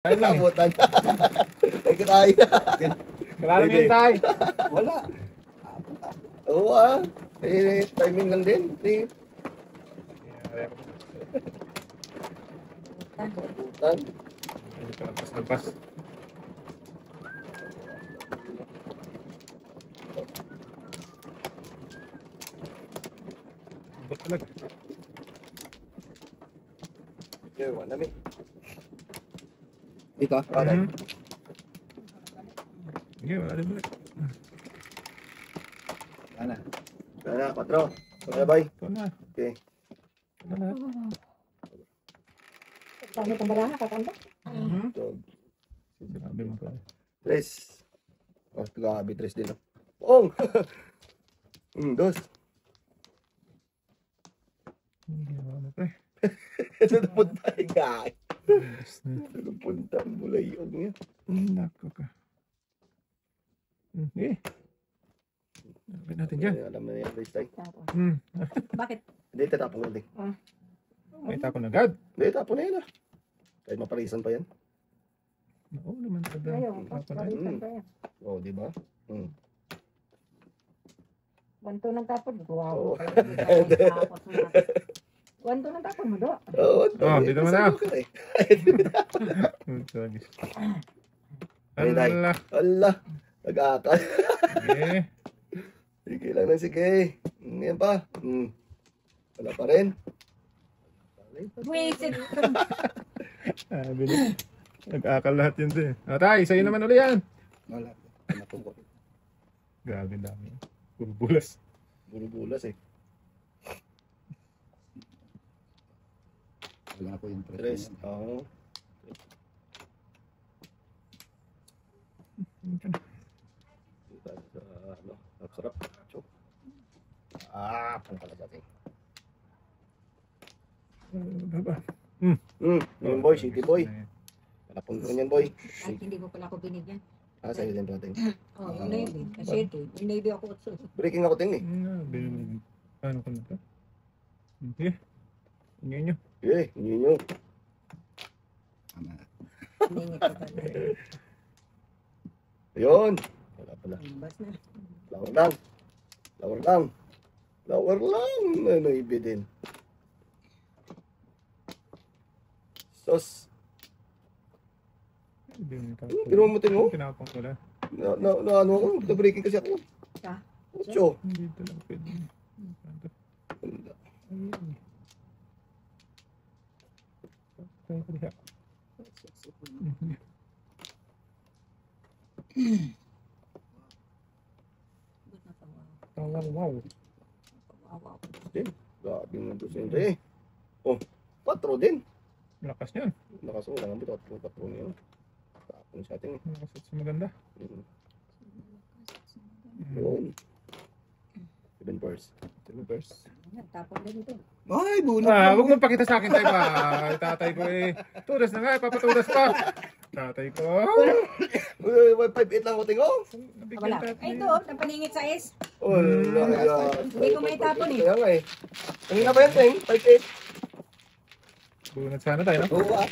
Ay lang. Kabutan. Ay kaya. Wala naman yun tayo. Wala. Oo timing lang din. Kabutan. Lampas. Ba't talaga? Okay, wala namin. Dito, okay. Sige, wala din ulit. Wala. Wala, 4. Sabay. Ito na. Okay. Ito na. Kami pembarahan, kakanda. So, Sinabi mo pa. 3. Oh, grabe, 3 din. Oh! 2. Hindi ano pre. Ito na punta guys. Ito na punta ang bulayog niya. Nako ka. Eh. Lapit natin dyan. Alam na yan, race time. Bakit? Hindi, tatapon natin. May tapon agad. Hindi, tapon na yan Kahit maparisan pa yan. Oo naman sa dami. Ayaw, parisan pa yan. Oo, di ba? Wanto ng tapon. Oo. Wow. Wanto ng tapon mo do. Oo, dito mo na. Ala. Ala. Nag-aakal. Sige. Sige lang na sige. Yan pa. Wala pa rin. Buwisit. Bilis. Nag-akal lahat yun din. Tay, sa'yo naman uli yan. Wala. Grabe dami. Puro bulas. Bulubulas Wala ko yung Tres. Oo. Sarap. Chok. Pangkala dati. Baba. Yung boy, city boy. Kalapon ko yan boy. Ay, hindi mo pala ako binigyan. Sa'yo din natin. Oh, yung Navy. Kasi ito, yung Navy ako. Breaking ako ting Paano ko na ito? Sige. Ingay nyo. Yun. Hiningit ko pala. Ayun. Wala pala. Bas na. Flower lang. Ano ibigin? Sos. Pero mo tingo? Tinapang ko lang. Ano ako? Nag-breaking kasi ako. Ka? Ocho. Hindi ito lang pwede. Wow. Grabe nga doon siya. Oh, 4 din. Lakas niyan. Nakasulang ang bitot. 4 niya. Tapos sa ating. Lakas sa maganda. Yun. 7 bars. Tapon din ito. Ay, bunot. Huwag mong pakita sa akin, tay pa. Tatay ko eh. Tudas na nga, papatudas pa. Tatay ko. 5-8 lang ko tingo. Wala. Ay, ito, napaningit sa S. Hindi ko may tapon eh. Kaya nga eh. Kanina ba yan, Teng? 5-8. Bunat sana tayo, no? Oo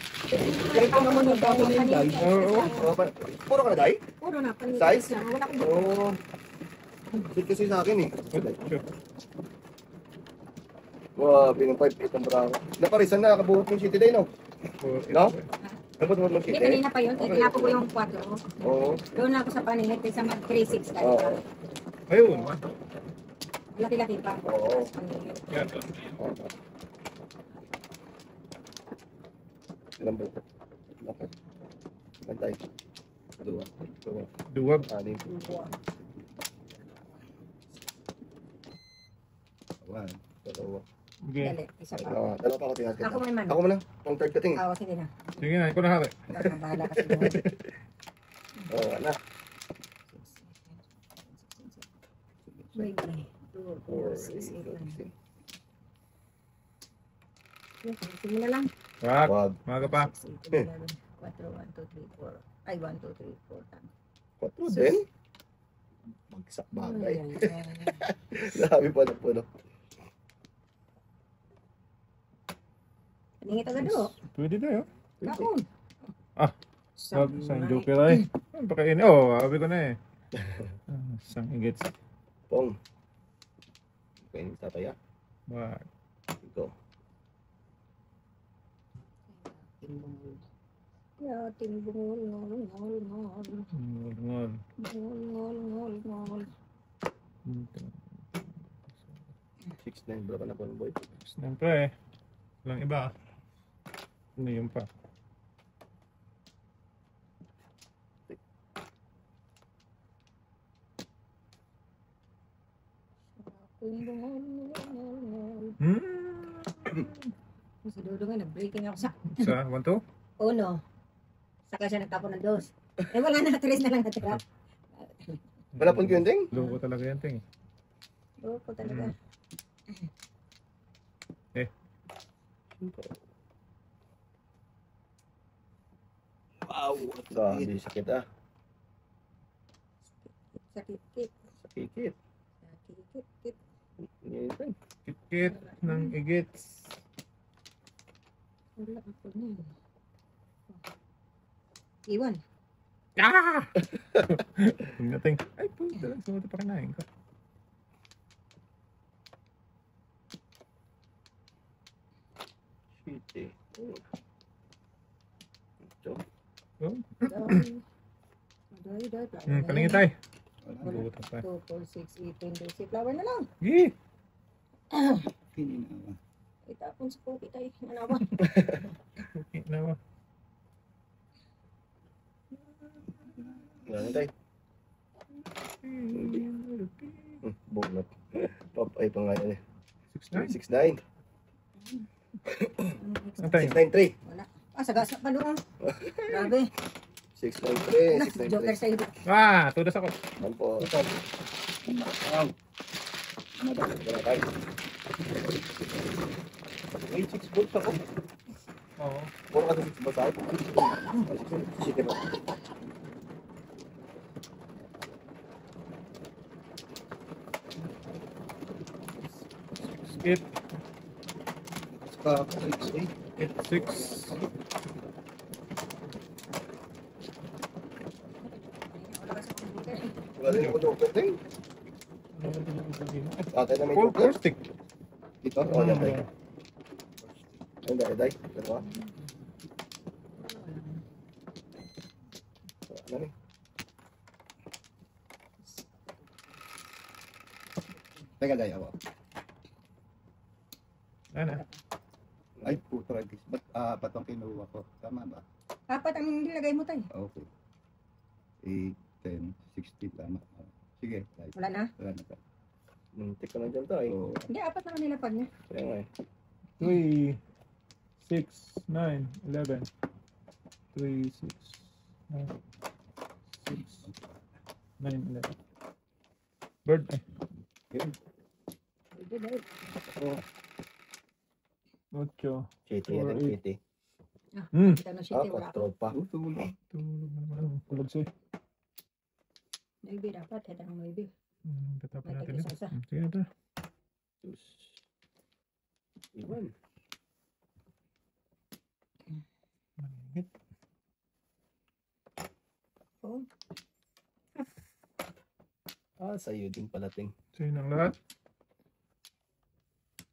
Kaya pa naman yung tapon yung dahil. Puro ka na, Day? Puro na, paningit Size? lang. Wala akong Oo. Sweet kasi sa akin eh. Wow, pinang 5-8 ang bravo. Naparisan na, kabuhot ng City Day, no? No? Nabuhot ng Hindi, City. kanina pa yun. Tinapon ko yung 4. Oo. Doon ako sa paningit. Sa mag 3-6 ka. Oo. Ayun. Laki-laki pa. Oo. Paningit. Yan. Ilang ba? Bantay. Duwag. Anim. 1, 2. Okay. Dali, isa pa. Dalawa pa ako tingnan kita. Ako may man. Ako muna. Pang third ka ting. Oo, sige na. Sige na, ikaw na hari. Bahala ka siguro. Wala. Wait, 2, 4, 6, 8, 9. Sige na lang. Wag. Wag. Maga pa. 6, 8, 11, 4, 1, 2, 3, 4. Ay, 1, 2, 3, 4. 4 din. Magsak bagay. Ay, ay, ay. Sabi pa na puno. Paningit agad o. Pwede na yun. Kaon. Wag, isang joker ay. Pakain. Oh, sabi ko na eh. Isang igits. Pong. Okay, tataya. Wag. Go. Ya, timbungol, ngol, ngol, ngol. Ngol-ngol. Ngol, ngol, ngol, ngol. 6-9 bro ka na po boy. Siyempre, walang iba. Ano yun pa? Timbungol, ngol, ngol, ngol. Hmm? Si Dodo nga, nag-breaking ako sa Sa 1-2? uno. Saka siya nagtapon ng dos. Eh wala na, tres na lang natira. Wala pong gyunding? Loko talaga yan, ting. Loko talaga. Wow. Sabi, sakit ah. Sakit-kit. Sakit. Sakit-kit. Yan yun. Kit-kit ng igits. Wala ako na. Iwan. Ah! Yung nating, ay puta lang, sumunod pa kinain ko. Shit eh. So, Oh, Palingin palingin tayo. Wala. Buta pa. 2, 4, 6, 8, 10, 12. Flower na lang. Gi! Itapon sa kopi tayo. Manawa. Okay na mo. wala na tayo. Bunot. Pop, ay pa nga yan eh. 6-9. 6-9. Ang tayo. 6-9-3. Wala. Ah, sagasa pa doon. Grabe. 6-9-3. Joker 6-9-3. sa iyo. Ah, tudas ako. Mampo. Wala tayo. May 6 balls ako. Oo. Puro ka sa 6 balls ako. Sige ba? Skip. Ka, 8-6. wala din ako joker din. Tatay na may Four joker. stick. Dito? O, yan tayo. Ayun, day. Dalawa. Ano ni? Teka, day ako. Ano? Ay, puto ragis. Ba't apat ang kinuha ko? Tama ba? Apat ang nilagay mo tayo. Okay. 8, 10, 16, tama. Sige, day. Wala na. Wala na tayo. Muntik ka na dyan tayo. So, Hindi, apat na nilapag niya. Kaya nga eh. 3, 6, 9, 11. 3, 6, 9, 6, 9, 11. Bird. Eh. Yun. Pwede dahil. 8. Chiti yan ang chiti. Kita na siya, wala ako. 4 pa. Tulog na naman. Tulog siya. Maybe dapat, head ang maybe. Tatapin May natin ito. tag-isa-isa. Sige na ito. Iwan. Maningit. Oh, Sa'yo din pala ting. Sa'yo ng lahat.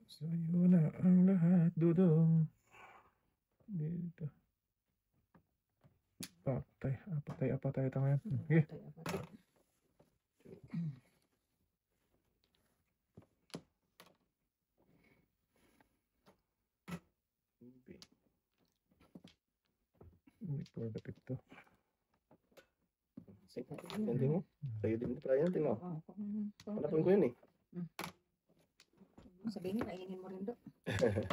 Sa'yo na ang lahat, Dudong. Dito. Apatay ito ngayon. Sige. tayo, apat. For the pito. Sige. Yan din mo. Sa'yo din pala yan. Tingnan mo. Oo, kung Hanapin ko yun eh. sabihin, kainin mo rin do.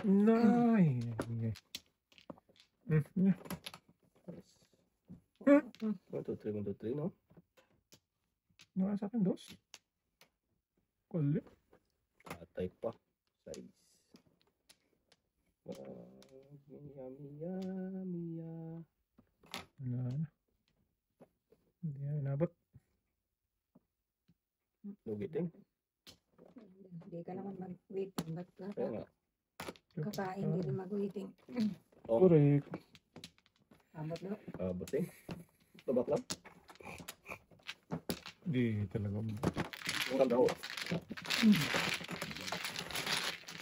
Nay. 1, 2, 3, 1, 2, 3, no? Naka sa akin, dos. Kulit. Tatay pa. Size. Miya. Wala na. Hindi na inabot. Lugiting. Hindi ka naman mag-waiting. Ba't Kaya nga. kakain, hindi rin mag-waiting. Correct. Abot do. Buting. Tabak lang. Hindi talaga. Ang ganda ko.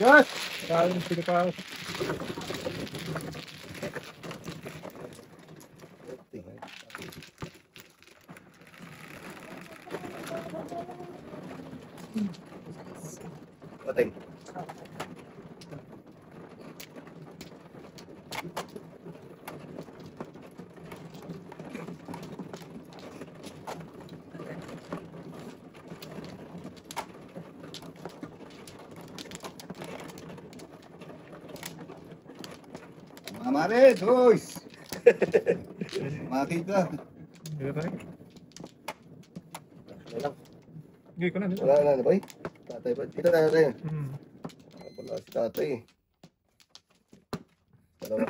Yes! Kaya yung pinapahos. Patay. Mga mares, boys! Makita. Dito tayo. Ano lang. Hindi ko na. Dito. Wala na, boy. Tatay ba? Dito tayo tayo. Hmm. Wala si tatay eh. Dalawa.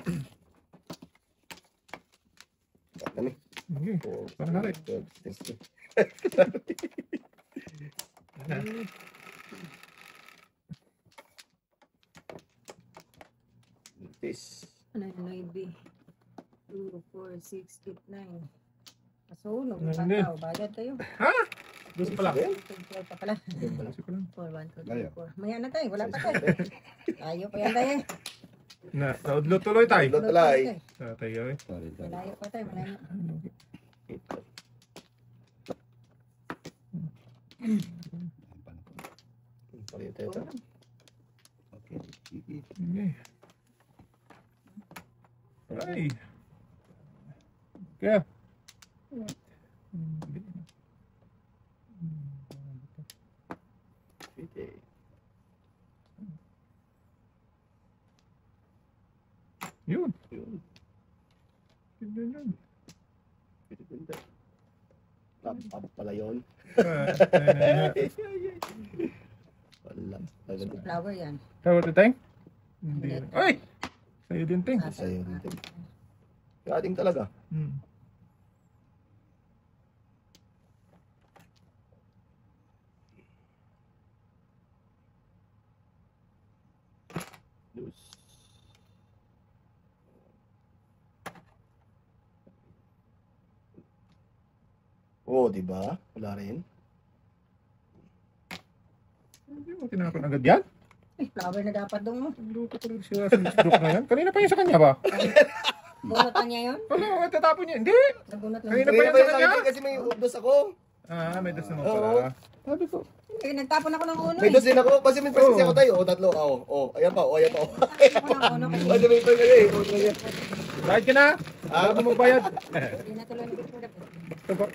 Kami. Sige. Oh, Parang hari. Peace. Ano yung 9B? 2, 4, 6, 8, 9. Masunog. Ano Ang yun? tao. Bayad tayo. Gusto pala. 12 pa pala. Gusto ko lang. 4, 1, 2, Gaya. 3, 4. Maya na tayo. Wala pa tayo. Tayo pa yan tayo. Naudlo tuloy tayo. Udlo talay. Tatay ay. Sorry, sorry. Malayo pa tayo. Malayo. Palit tayo ito. Okay. Sige. Sige. Ay. Kaya. Sige. Yun. Yun. Yun yun. Pinipinda. Tabak pala yun. Wala. Agad. Flower yan. Tawag ito tayong? Hindi. Ay! Sa'yo din ting. Sa'yo dito. Ating talaga. Hmm. Loose. Oh, di ba? Wala rin. Hindi mo tinapon agad yan? Ay, flower na dapat dong mo. Luto ko rin siya sa stroke na yan. Kanina pa yun sa kanya ba? Bunot na niya yun? Oo, tatapon niya. Hindi! Nagunot lang. Kanina Kanina pa pa yan sa kanya? yun kasi may ubdos ako. Ah, may dos naman Oo. pala. Sabi ko. Eh, nagtapon ako ng uno May eh. dos din ako. Kasi may presensya Oo. ako tayo. O, tatlo. Ayan pa. Ayan pa. Nagtapon ako ng uno kasi Kasi may ito eh. Bayad ka na? Ah. Bago mo bayad. hindi na tuloy ng picture. Ito pa.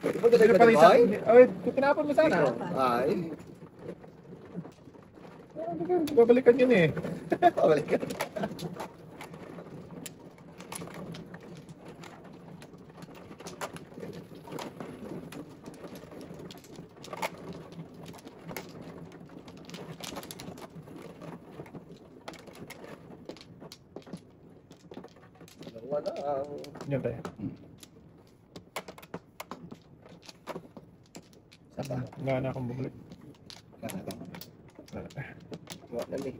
Ito pa Sino pa rin sa... Ay, tinapon mo sana. Ay. Babalikan yun eh. Pabalik ka. Wala. Yan tayo. Saka. Wala na akong bumalik. Wala na eh.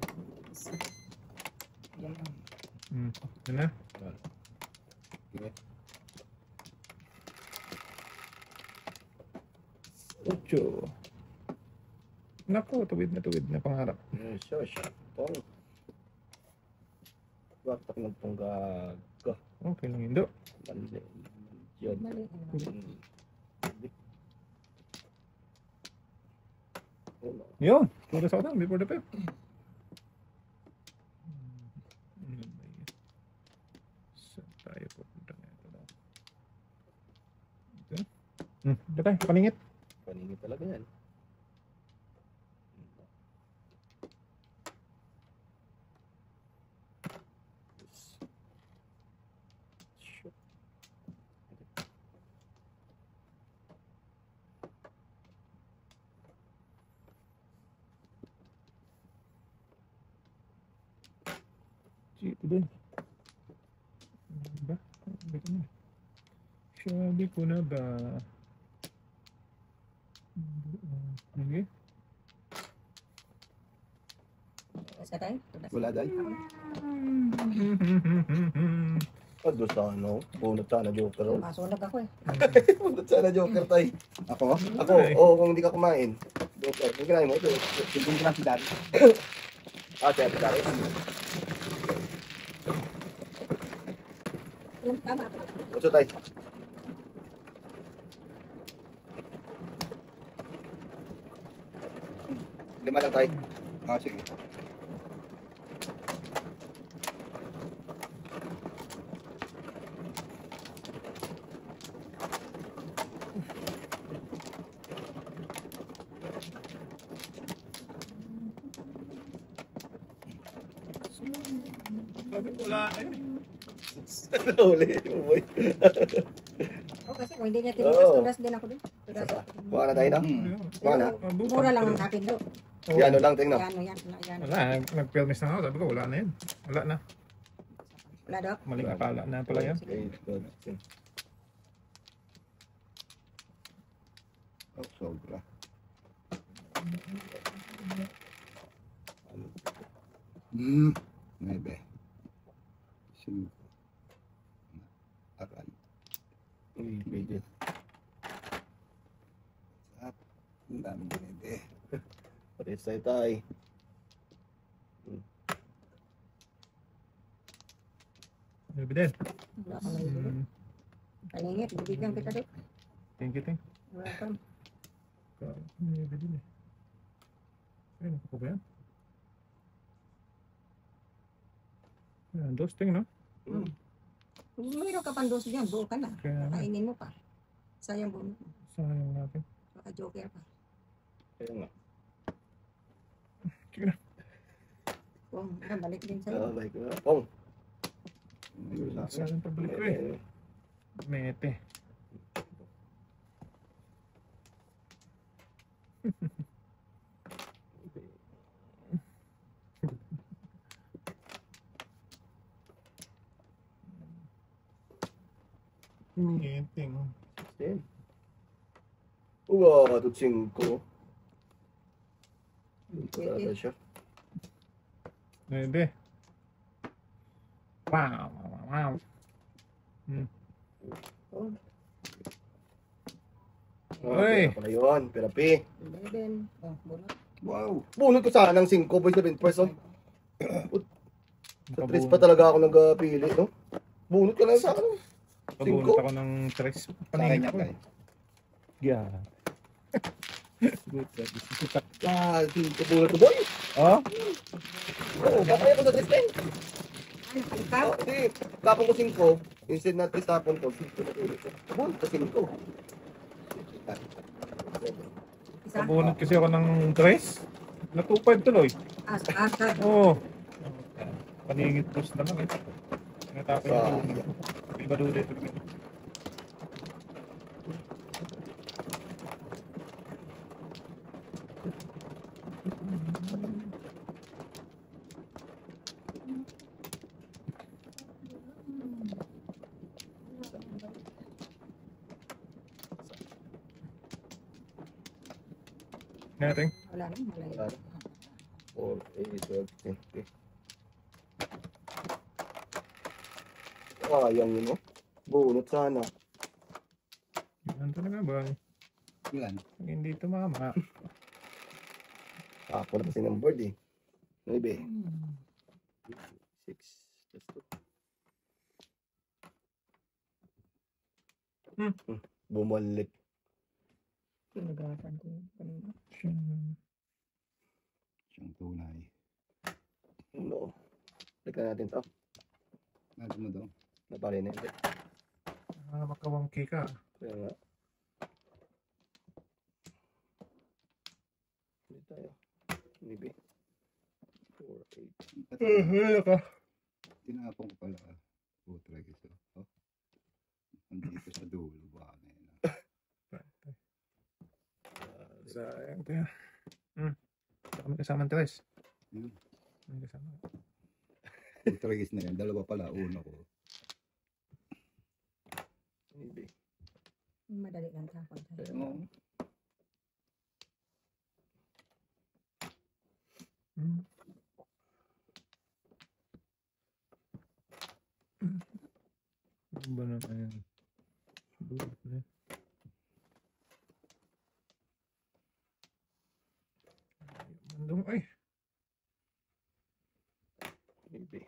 Hmm. Yan na. Ocho. Naku, tuwid na pangarap. So, shotong. Waktak ng panggaga. Okay lang Indo. Mali. Yun. Mali. Yun. Puro sa utang before the pep. Saan tayo pupunta na ito daw? Ito. Ito tayo, paningit. Paningit talaga yan. Ito din. Ba? Sabi ko na. Sabi ko na ba? Sige. Sa tayo? Wala dahil. Doon sa ano, bunot sana joker. Oh. Masunog ako eh. Bunot sana joker tayo. Ako? Ako, oo, kung hindi ka kumain. Joker, kung kinain mo ito. Hindi ko lang si Daddy. Siya, tayo. Tama. Gusto tayo. Lima lang tayo. Sige. Wala na yun. Uli, boy. Kasi kung hindi niya tinigas, Oo. tulas din ako dun. Tulas. Buka na tayo na. Buka na. Mura lang ang akin do. Yan, ano lang, tingnan. Yan. Wala, nag-filmis na ako. Sabi ko, wala na yun. Wala na. Wala daw. Maling akala na pala yan. Oh, sobra. Maybe. Cinco. Aral. Uy, pwede. At ang daming dinede. Pares tayo tayo. Sabi din. Wala akong nalilito. Kalingit, bibigyan kita do. Thank you. Welcome. Sabi din eh. Ayun, ako ba yan? Ayan, dosting, no? Kung mayroon ka pang dos dyan, buo ka na. Kaya nga, Kainin mo pa. Sayang bunot mo. sayang natin. Baka joker pa. Kaya nga. Sige na. Kung balik din sa'yo. Like, pong. Sayang pabalik ko eh. Mete. Meeting. Then. Wow, ito 5. Talaga siya. Pwede. Wow. Wow. Oh, Uy. Pera pala yun. Pera P. 11. Oh, bunot. Wow! Bunot ko sana ng 5. Boy, sabihin, person. Sa 3 pa Nakabunot. talaga ako nagpili, no? Bunot ka lang sa akin. Nakabunot ako ng tres. Sa akin Paningin niya ko. tayo. Yeah. Good job. Ah, 5 bunot ko, boy. Oh? Oo, kakaya ko sa 3 din. Ah, nakalikaw. Hindi, tapon ko 5. Instead na 3 tapon ko, 5 na ulit. Bunot ka 5. Isa. Nakabunot kasi ako ng tres. Natupad tuloy. Asad. Oo. Paningit post na lang eh. Natapos Ah. yung iba doon dito. Nating. Wala na. Wala Wala na. 4, 8, 12, 20. Sayang yun, no? Bunot sana. Yan talaga ba? Ilan? Pag hindi tumama. Tapon na kasi ng board, eh. 9. 6. Bumalik. Pinagatan ko yun kanina. Siyang tunay. No. Balikan natin to. Natin mo daw. Napali na yun. Makawangki ka. Kaya nga. Hindi tayo. Maybe. 4, 8. Wala ka. Tinapon ko pala. Putra gusto. Oh. Andito sa dulo. Baka na yun. Sayang ito yan. May kasamang tres. Yun. May kasama. Putra na yan. Dalawa pala. Uno ko. Maybe. Madali lang tapon. Oo. Ano ba naman yan? Bulot na. Bandong ay. Baby.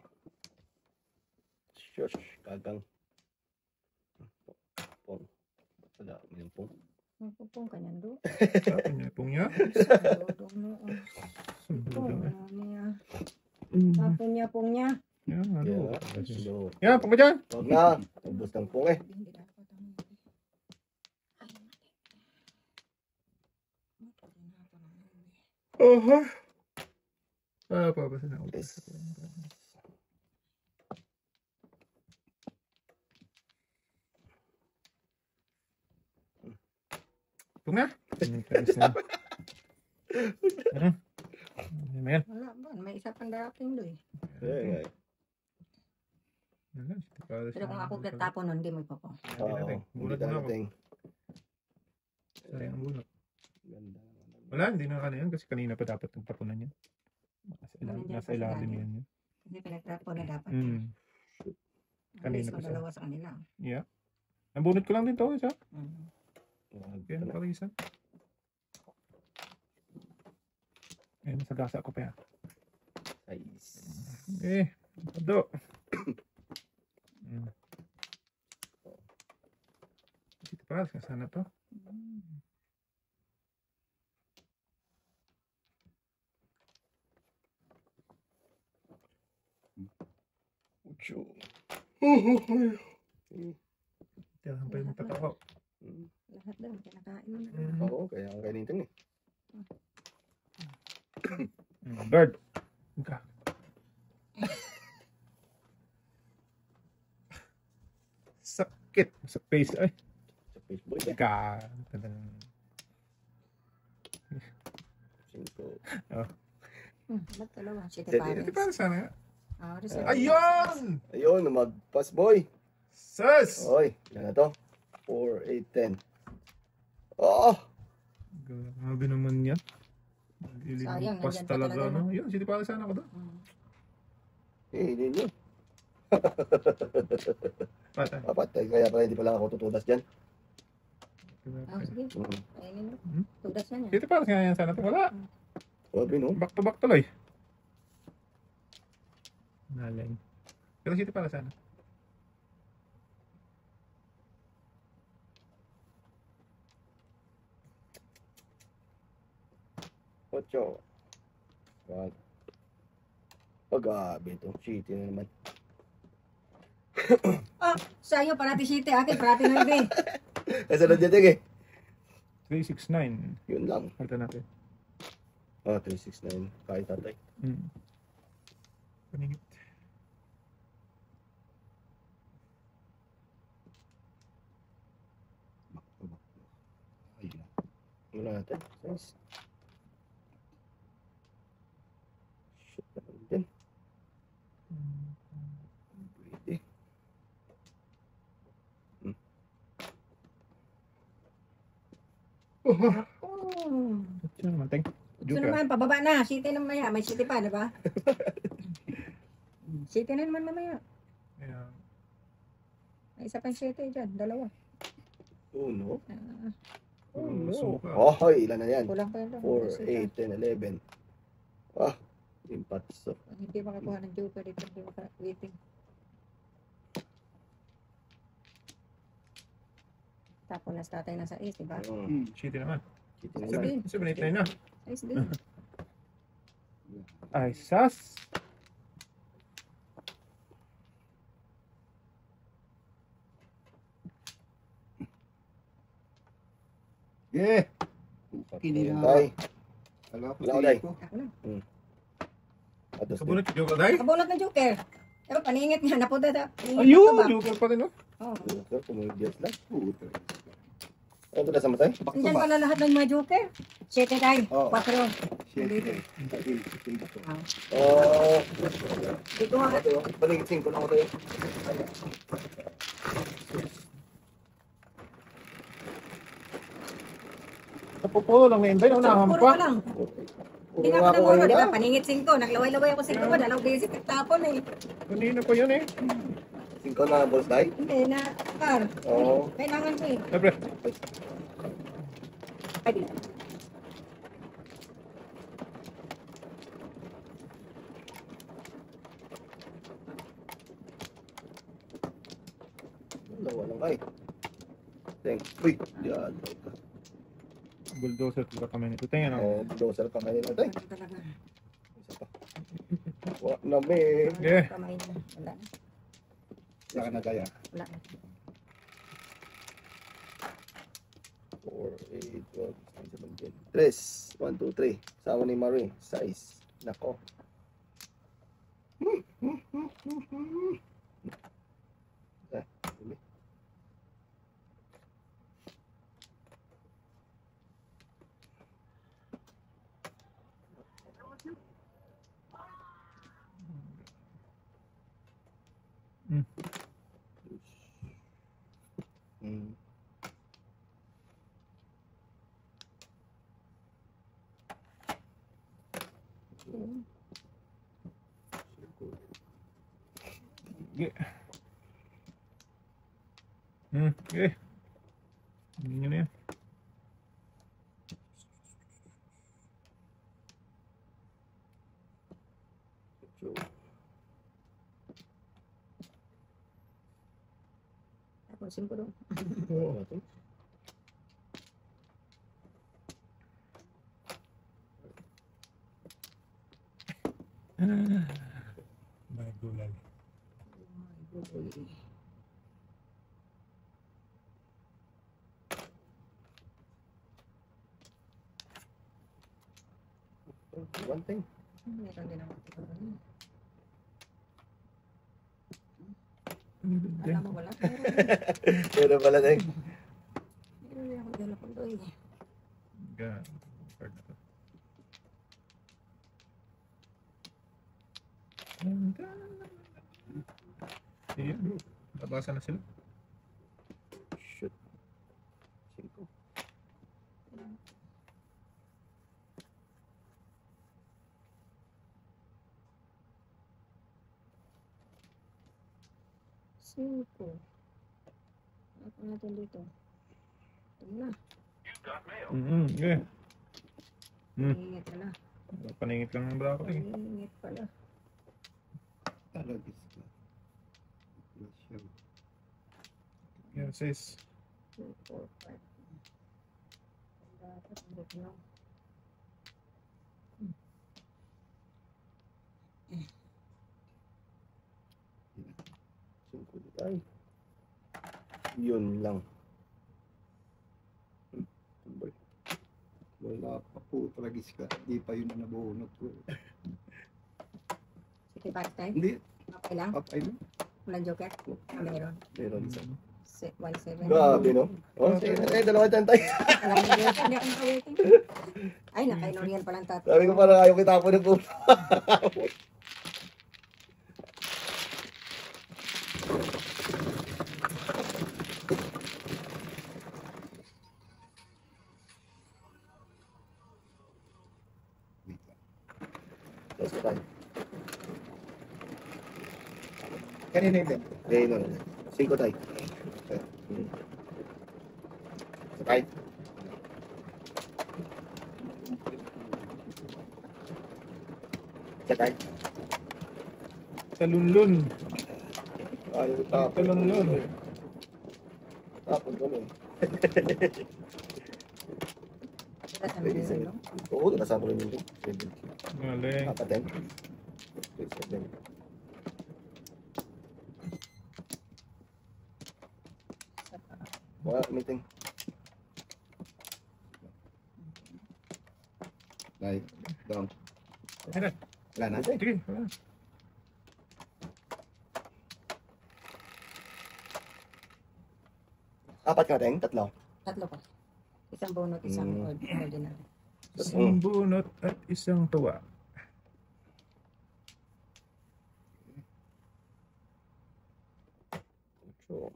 Shush, kagang. Pong. Wala, minang pong. Magpupong ka niyan do. Tapon niya pong niya. Dodong no. Sundog Pong lang niya. eh. Tapon niya, pong niya. Yan, ano. Kaya, so, Yan, pong ka dyan. wag na. Ubus ng pong eh. Hindi dapat ang ay mali. Papabasin ako. Yes. Pong na. Ano? Ayan. Wala ba? May isa pang darating do eh. Kaya, Pero kung ako tatapon nun, hindi mo ipapong. oo. Bulat Hindi mo na ako. darating. Sayang ang bulat. Ganda. Wala, hindi na kanina yan kasi kanina pa dapat yung tapunan yan. Nasa ilalim yan. Hindi pinagtapon na dapat. Mm. Kanina Kanina pa pa siya. dalawa sa kanila. Yeah. Nabunot ko lang din to, isa. Wag Kaya na. napakisa. Ayun, sa gasa ko pa yan. Size. Ado. Dito pa, sana to. Ucho. Tiyahan pa yung patao. Lahat daw, kinakain mo na. Oo, kaya ang kainitin eh. Bird. Ka. Sakit sa face ay. Sa Facebook eh. Ka. Cinco. Ba't dalawa? City Ito Paris. para sana nga. Ah, reserve. Ayun! Ayun, mag-pass boy. Sus! Oy, yan na to. 4, 8, 10. Oh! Grabe naman yan. Sayang, Pas nandyan pa talaga, talaga, no? Yun, sino para sana ako doon? Hindi nyo. Patay. Patay, kaya pala hindi pala ako tutudas dyan. Ah, sige. Kainin mo. Tudas na niya. Sino para sana yan sana to? Wala. Sabi no? Back to back tuloy. Naling. Pero sino para sana? Ocho. Wag. Oh, gabi ito. Shitty na naman. Sa'yo, parati city. Akin, parati na rin. Nasa na dyan, tige. 369. Yun lang. Ito natin. Ah, 369. Kahit tatay. Paningit. Ayun. Wala natin. Nice. Shit naman dyan. Pwede. Oh. Ito naman, teng. Ito naman, pababa na. City na mamaya. May city pa, di ba? City na naman mamaya. Ayan. May isa pang city dyan. Dalawa. Uno. Ah, Uno. Suka. Oh, ilan na yan? kulang pa yun. 4, 8, 10, 11. Ah, impatso. Hindi makakuha ng joker dito. Hindi maka-waiting. Tapos na tatay na sa is, di ba? Shitty naman. Shitty naman. 789 na. Is din. Ay, sas. Yeah. Ayun, tay. Alam ko Wala ko, day. ko. Ako na. Ados din. Kabunot yung joker, day. Kabunot ng joker. Pero paningit niya. Napunta na. Ayun, joker pa rin, no? Oh. Joker, tumudyas lang. Puta. Ano ba sa matay? Diyan pala lahat ng mga joker. 7 tayo. Oo. 4. Shit. Dito. Oh, Dito nga. paningit ko na ako tayo. Napupulo lang na invite, unahan Puro pa. ka lang. Hindi Puro nga nga ako ako ng di kayo ba? Paningit 5. Naglaway-laway ako 5 ba? Dalawang beses nagtapon eh. Kanina pa yun eh. 5 na balls die? Hindi, na par. Oo. Kailangan ko eh. Siyempre. Ay, di. Dalawa lang ay. Thanks. Uy, yan. Bulldozer talaga kami nito. Tingnan ako. Oh, bulldozer pa kanina tayo. Wala talaga. Isa pa. Wala na me. Yeah. Kamay na. Wala na. Wala ka na daya. Wala na. 4, 8, 12, 17. 3. 1, 2, 3. Sawa ni Marie. 6. Nako. Ah, dumi. Hmm. Hmm. Okay. Okay. Hindi nyo na yan. So, Tapusin ko doon. oo, ito. May gulay. One thing. Meron din ako. Okay. Alam mo, wala. Pero pala tayo. Meron din ako dala ko doon. God. Card na to. Ayan. Nabasa na sila. Shoot. 5. Cinco. Ano natin dito? Ito na. Okay. Ingit pala. Paningit lang ng brako eh. Ingit pala. Talagis ka. Russia. Yeah, sis. 2, 4, 5. Dapat hindi na. Ay. Yun lang. Boy. Wala pa po, talagis ka. Di pa yun na nabunot ko. Sige, back time. Hindi, Okay lang. up ay no? Walang joker. Meron. Meron isa. 1-7. Grabe, no? Oh, sige. Dalawa dyan tayo. Alam mo yun, hindi ako nakawaiting. Ay, nakainorian palang tatlo. Sabi ko parang ayaw kita po ng po. Wait lang. Let's go tayo. Kanina hindi. Okay, no. 5 tayo. Sakay. Sakay. Talunlun. Ayaw tapon. Talunlun. Tapon ko nun. Kita sa mga yun, no? Oo, nakasama ko rin yun. Galing. Apaten. Wala, meeting. Like, down. Ayan na. Wala na. Sige. Wala. Apat ka rin? Tatlo? Tatlo pa. Isang bonus, isang ordinary. Isang bunot at isang tuwa. So,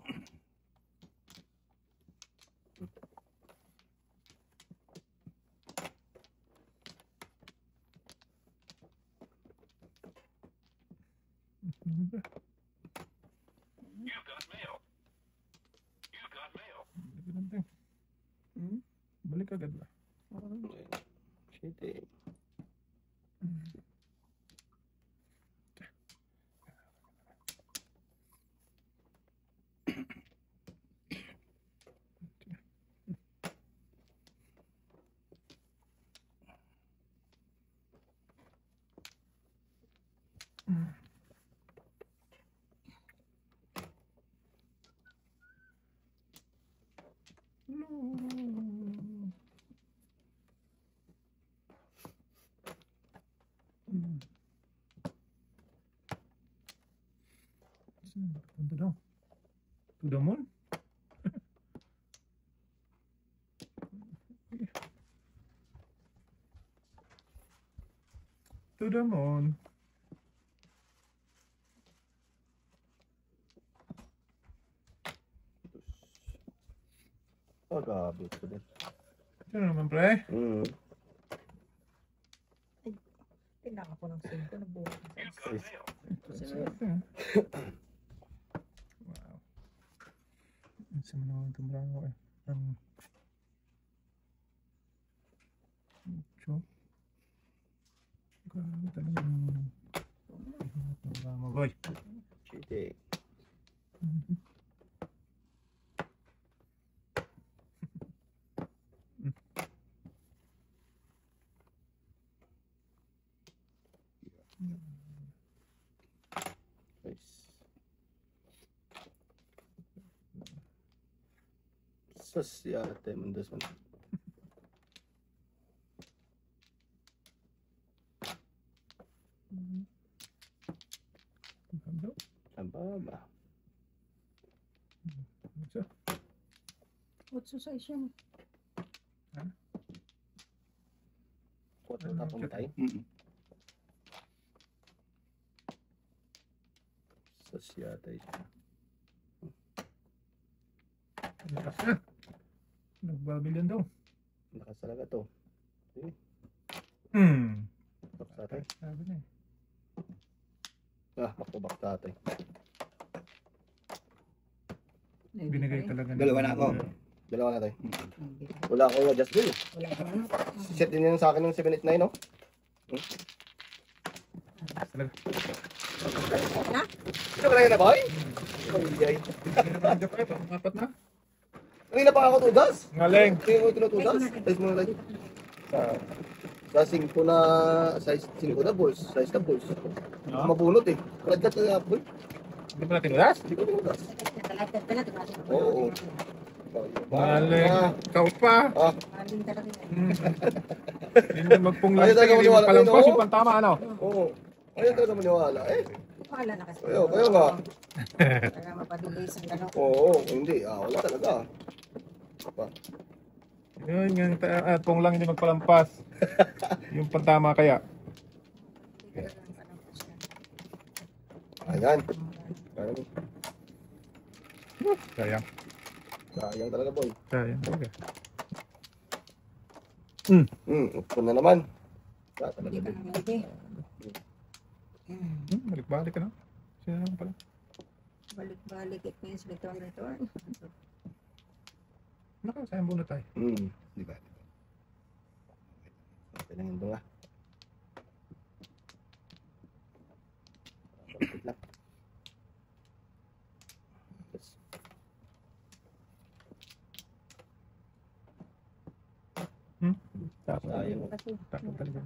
Balik agad ba? City. Punta daw. To the moon? To the moon. Pag-abot ko din. Ano naman, pre? Kailangan ko ng 5 na buo. Wow. Ang sama naman itong brango eh. Mucho. Grabe talaga yung brango, boy. City. Nice. Sus, yate, mandas man. Ang baba. What's sa yan? Kuwat na pumatay. Sus, yate. Nagbabilyan daw. Lakas talaga to. Baktatay. Sabi na eh. Makubak tatay. Binigay talaga. Dalawa na ako. Dalawa na tayo. Wala akong adjust bill. Wala ka na. Set din yan sa akin ng 789, no? Talaga. Ito ba na boy? Ay, Apat na? kanina pa ako tudas. Ngaling. Tingin mo tinutudas. Size mo na lagi. Sa 5 na, size 5 na balls. Size na balls. Mabunot eh. Kaladkat na boy. Hindi mo natin ulas? Hindi ko tinutudas. Talagtad ka na, tumasin ko. Oo. Ngaling. Ikaw pa. Maling talaga yan. Hindi magpunglang Ayaw talaga hindi maniwala. magpalampas Ayun, yung pantama, ano? Oo. Ayaw talaga maniwala. Wala na kasi. Kayo nga. Para mapaduloy sa gano'n. Oo, hindi. Wala talaga. Yun, yung punglang hindi magpalampas. Yung pantama kaya. Ayan. Sayang. Sayang talaga, boy. Sayang talaga. Upon na naman. Wala talaga. Hindi ka nang hindi. Balik-balik ka na. Sino naman pala? Balik-balik. It means return. Nakasayang muna tayo. Di ba? Okay lang yun doon nga. Wait lang. Yes. Sayang. Tapos talaga.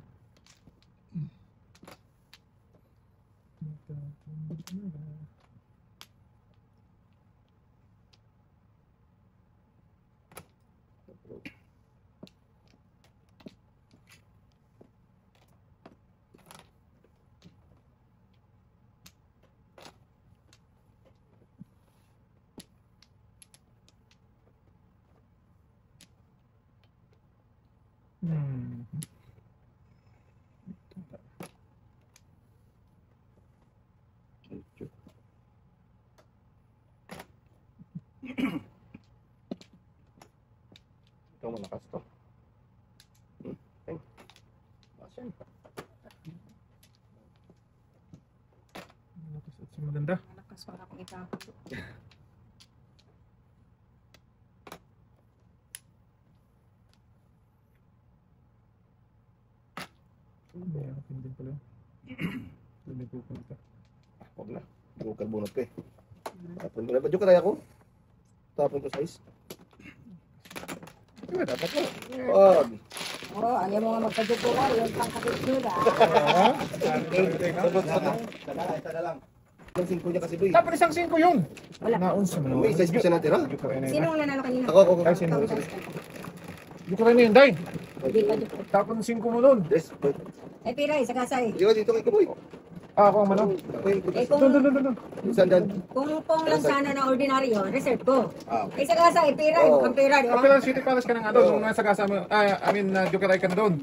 Ito malakas to. Asan? At maganda. Malakas pa akong itapos. Hindi pala. Hindi pupunta. Huwag na. Joker bunot ko eh. Tapon ko na. Joker tayo ako. Tapon ko size. Dapat mo. Wag. Oh, ayaw mo nga magpa-joker. Yung pangkakitsura. Isa na lang. Ang 5 niya kasi, boy. Dapat isang 5 yun. Wala. Naunsa mo. May size pa siya natira. Sinong nanalo kanina? Ako. Ay, sino? Yung kayo na yun, Day. Hindi ka joker. Tapon 5 mo nun. Yes, boy. Ay, piray, sagasay. Di ba dito kay Kuboy? Ako ang manong. Ako yung Eh, Doon. Saan dyan? kung lang sana na ordinaryo, reserve ko. Ah. Eh, sagasay, piray, Oo. mukhang pira, di ba? Kapila City Palace ka na nga doon. Nung nasagasa mo, Joker Eye ka na doon.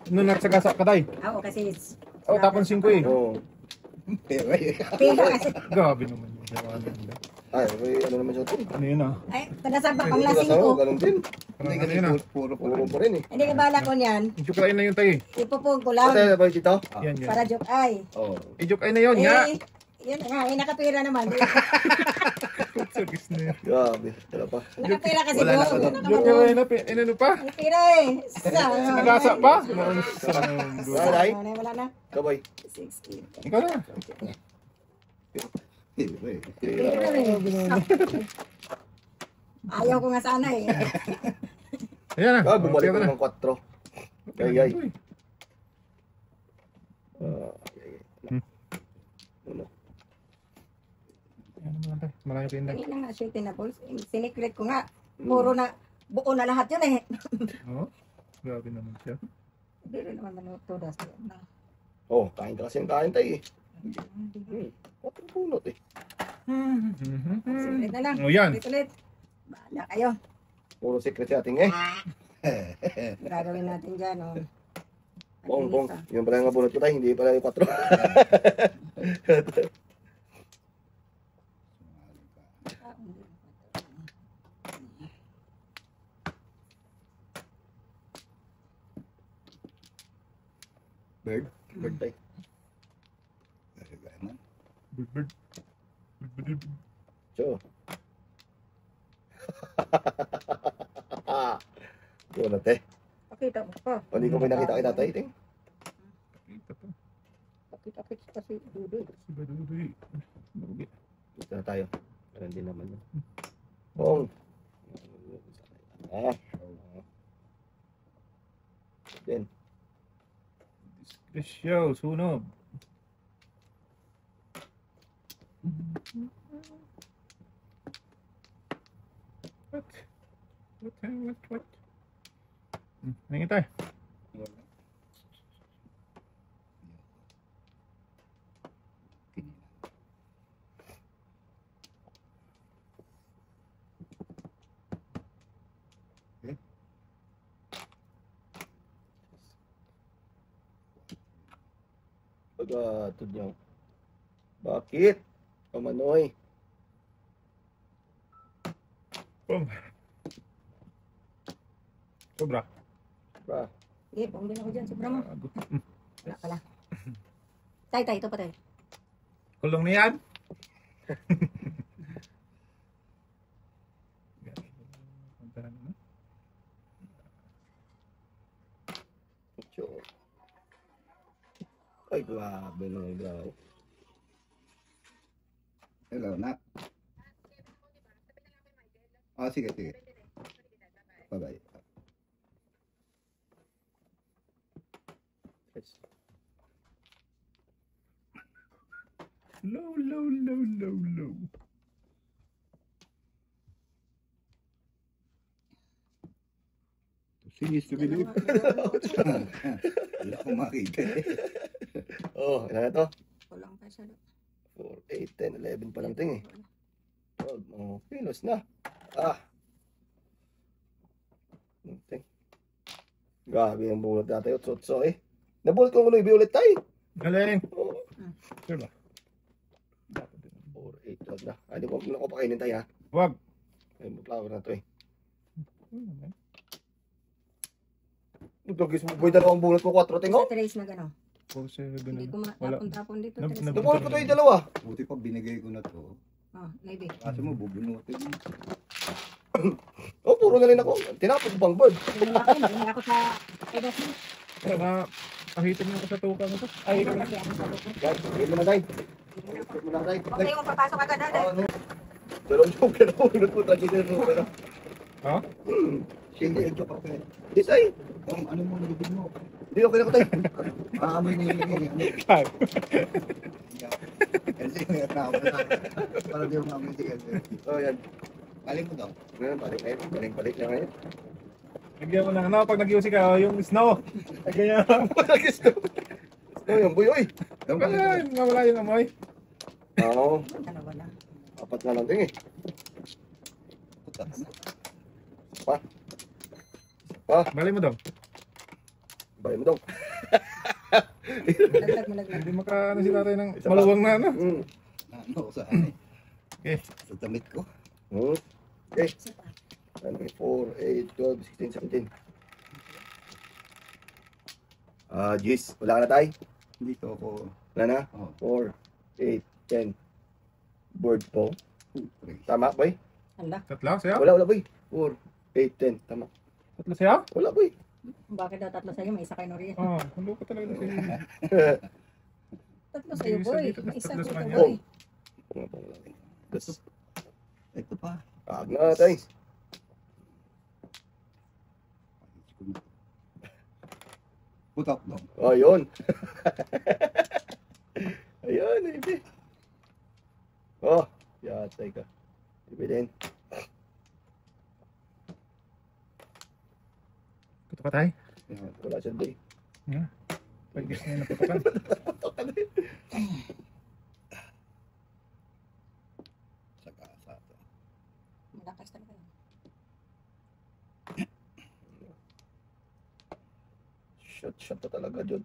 Nung nagsagasa ka, Day. Ako kasi... Oh, tapon 5 eh. Oo. Pero Pira kasi. Grabe naman yun. Ay, may ano naman siya ito. Ano yun ah? Ay, taga-sabak ang lasing Asawa, ko. ganun din. Parang hindi ano kasi yun ah? puro Puro pa rin eh. Hindi ka bala ko niyan. Yung Joker Eye na yun tayo eh. Ipupog ko lang. Kasi ba dito? Yan. Para joke ay. Oo. I-Joker Eye na yun nga. Eh, yun nga, eh, nakapira naman. Sagis na yun. Grabe. Wala pa. Nakapira kasi Wala na doon. pa. Joker Eye na, inano pa? Ay, pira eh. Nagasa pa? Alay? Wala na. Kabay. 6, 8. Ikaw na. Pira eh. Ayaw ko nga sana eh. Ayan na. Bumalik Kaya ko na. ng 4. Ay. Uy. Ano? Ayan naman tayo. Malayo pa yun tayo. Hindi na nga siya tinapols. Sinikret ko nga. Puro na, buo na lahat yun eh. Oo. Grabe naman siya. Hindi rin naman manutodas. Oh, kain ka kasi ng kain tayo eh. 4 punot eh. Secret na lang. Oh, yan. Ulit. Bahala kayo. Puro secret sa ating eh. Gagawin natin dyan. Oh. Bong. Yung pala nga bunot ko tayo, hindi pala yung 4. Bird. Bird tayo. Bird. So. Bunot eh. Pakita mo pa. Hindi ko may nakita kay tatay eh. Ito pa. Pakita kasi dudoy. Si Badudoy. Marugi. Dito na tayo. Ganun din naman yun. Bong. Ah. Then. This show, sunog. What? Nangin tayo. Pagkatod niyo. Bakit? Pamanoy. Boom. Sobra. Ba? Sige, bong din ako dyan. Sobra mo. Agot. Wala pala. Tay, ito pa tayo. Kulong na yan. Sure. Ay, grabe na grabe. Hello, nak. Ah, sige. Bye-bye. Low. Sinis to believe. Wala akong makita eh. Oh, ilan na to? Kulang pa siya. 4, 8, 10, 11 pa lang ting eh. 12, oh, kilos na. Ting. Grabe ang bulot natin. Utso eh. Nabulot ko ulit violet tayo. Galing. Oh, Sure ba? 4, 8, 12 na. Ay, di ko pakainin tayo ha. Wag. Ay, flower na to eh. Dugis mo, boy, dalawang bulot ko, 4 ting Sa oh. trace na gano'n. 4, 7. Hindi ko Wala. matapon-tapon dito. Nab- Trace. nab- Nabulot ko tayo dalawa. Buti pa binigay ko na to. Oh, maybe. Kasi mo bubunutin. Oh, puro na rin ako. Tinapos ko pang bird. Hindi ako sa edad mo. Pahitin mo ko sa tuka mo to. Ay, ikaw na. Yan, game mo na, Day. Game mo na, Day. Huwag kayong papasok agad, ha? Ano? Dalawang joke ka na ulot mo. Tragedy na pero. Ha? Sige, joke ako. Yes, ay. Ano mo nilibig mo? Hindi, okay na ko, Tay. Maamoy na yung Ay. Kasi ako na. Para di mo maamoy si Elsie. Oh, yan. Balik mo daw. Ngayon, balik ngayon. Balik na ngayon. Lagyan mo ng ano, pag nag-iusi ka, yung snow. Lagyan mo. Oh, yung boy, oy. Wala, mawala yung amoy. Oo. Ano ba na? Apat na lang din eh. Bali mo daw. Bayo mo daw. Laglag mo, laglag. Hindi maka ano si tatay ng maluwang na ano. Ano sa ano eh. Okay. Sa damit ko. Okay. Isa pa. 4, 8, 12, 16, 17. Jeez. Wala ka na, Tay? Dito ako. Wala na? Oh. 4, 8, 10. Board po. Trace. Tama, boy? Hala. Tatlo, sayo? Wala, boy. 4, 8, 10. Tama. Tatlo sayo? Wala, boy. Bakit daw tatlo sa'yo? May isa kay Noriel. Oo, hulo ko talaga sa'yo. Tatlo sa'yo, boy. May isa Tatlo ko sa ka, kanya. boy. Ito pa. Kaag na, Tay. Putok daw. Oh, yun. Ayun, ibi. Oh, yatay ka. Ibi din. Kuto ka tayo. Wala siya, boy. Pag-gis na yung naputokan. Sa kasa to. Malakas talaga. Shot pa talaga, Jod.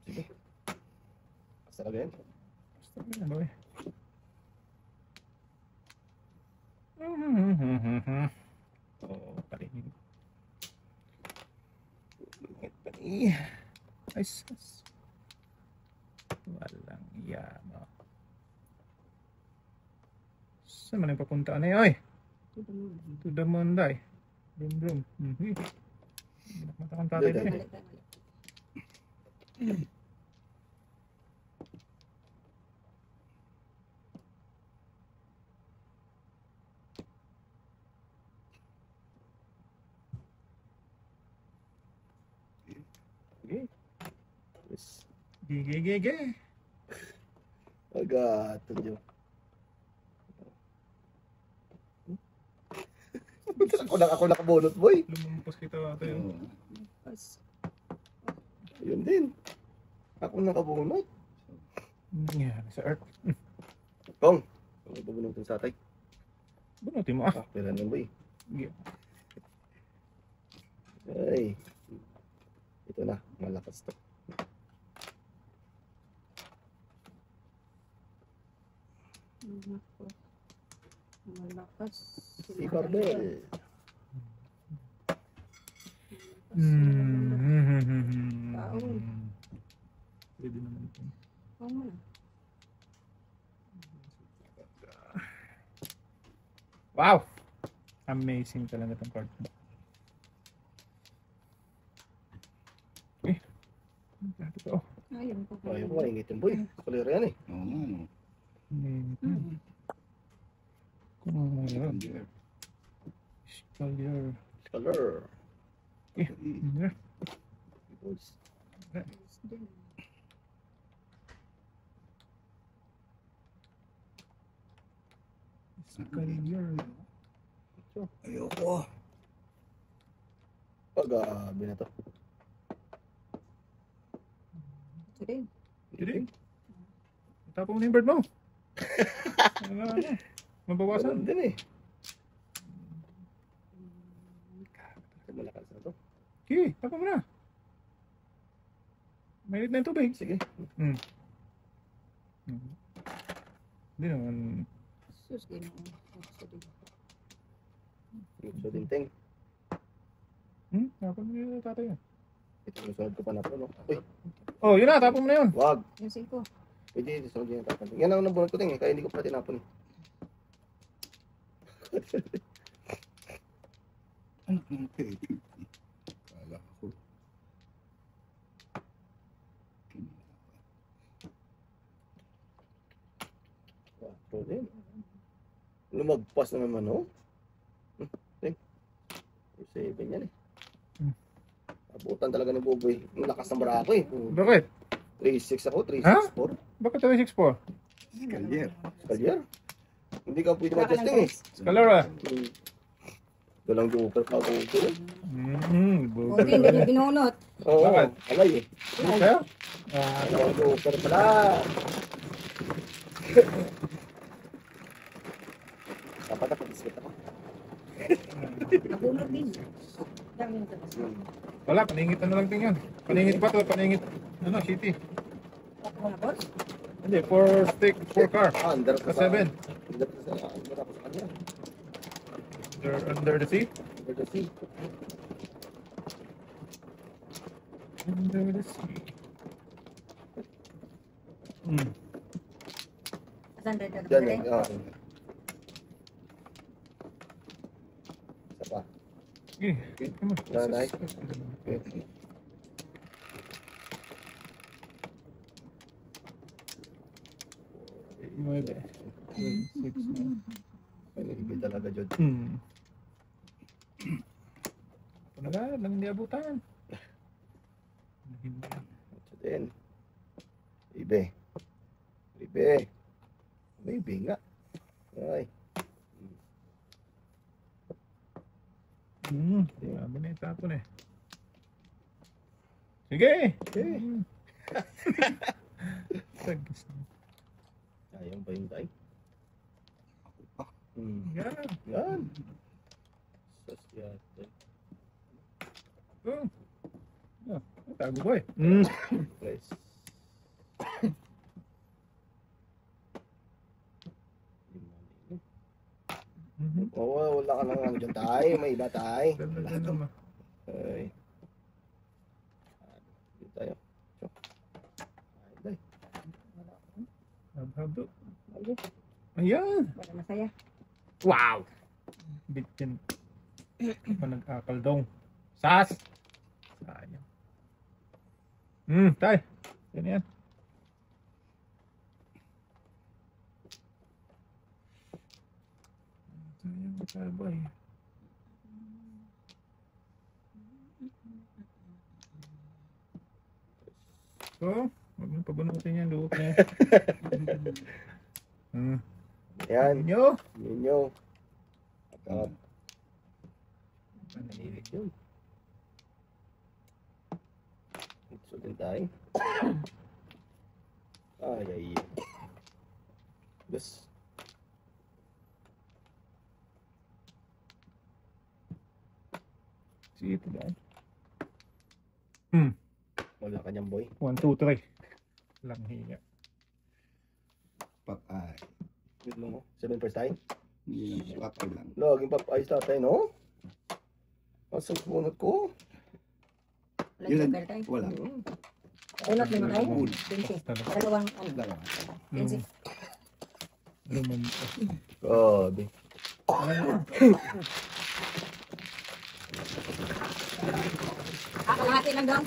Sige. Basta talaga yan. Basta mo na, boy. Oh, paringin. Ay, sus. Walang yama. Saan man yung papuntaan na yun? Ay, to the Monday. Brum brum. Matakan tatay Dali, din. Balik, balik. Sige. Yes. Gigi. Agad, Jod. Ako nakabunot, boy. Lumampas kita ata yun. Oo. Tapos, Yun din. Ako nakabunot. Yan, sa earth. Kong. Ako babunutin sa atay. Bunutin mo ah. Pera naman, boy. Yeah. Ay. Ito na. Malakas to. malakas. Si Barbel. Pwede naman ito. Oo mo na. Wow! Amazing talaga itong card. Ito. Ayun po. Ayaw ko, maringitin, boy. Kulera yan eh. Oo nga no. Kung ano yun. Under. Scalier. Color. Boys. Scalier. Ayoko. Pag-gabi na to. Today. Hindi. Tapos mo na yung bird mo. Mabawasan. Wasan din eh. Malakas na to. Okay, tapos mo na. Mainit na yung tubig. Sige. Hindi naman. Sus, gano'n. So, dinting. Tapos mo na yung tatay yan. Ito yung sunod ko pa na to, no? Uy, Oh, yun na, tapos mo na yun. wag. Yung 5. Pwede, sunod yung tatang. Yan ang nabunod ko din eh, kaya hindi ko pala tinapon. Okay. Kala ko. Quatro din. Lumagpas na naman, oh. 7 yan eh. Abutan talaga ni Buboy. Ang lakas ng barako eh. Bakit? 3-6 ako, Ha? 3-6-4. Bakit 364? Scalier. Kalyer. Hindi ka pwede mag-testing eh. Scalera. Walang joker pa ako ito eh. Buti, hindi niya binunot. Oo, Bakit? alay eh. Kaya? Walang joker pala. Dapat ako, biscuit ako. Nabunot din. Dami yung tapos. Wala, paningit na lang tingnan. Paningit pa to, paningit. Ano, city. Ako na, boss? Hindi, 4 stick, 4 car. Under ka sa... 7. Under ka sa... Under ako sa kanya. Under the sea. Under the sea. Under the sea. Hmm. Saan rin ka Diyan na eh. Isa pa. Okay. Come on. Nanay. Nueve. 6. Ano, ibig talaga dyan. Ito na lang, nang hindi abutan. Ito din. Ibe. Ibe. Maybe nga. Ay. Sabi na itapon eh. Sige! Okay. Sagis na. Sayang pa yung tayo. Yan. Yan. Sasyate. Oh. Ah, tago ko eh. Guys. Oo, wala ka lang ano dyan tayo. May iba tayo. Ganda naman. Ay. Dito tayo. Ay, Habhab. Ayan. Wala masaya. Wow! Bitin. Pa nag-akal daw. Sas! Sayang. Tay. Yan yan. Sayang sabay. So, huwag mo pabunutin yan. Luot na yan. Yan. Inyo. Ninyo. At nanilig yun. Ito din tayo. Ay, ay. Bes. Sige, ito ba? Wala kanyang boy. 1, 2, 3. Lang hiya. Papay. Wait mo. 7 first time. Hindi lang, papay lang. Laging papayos tatay, no? Asang bunot ko. Wala Yun, joker tayo. wala. Unot lima tayo. Good. 20. Talaga. Dalawang ano. Dalawa. 20. Lumampas. Grabe. Kalahati lang daw.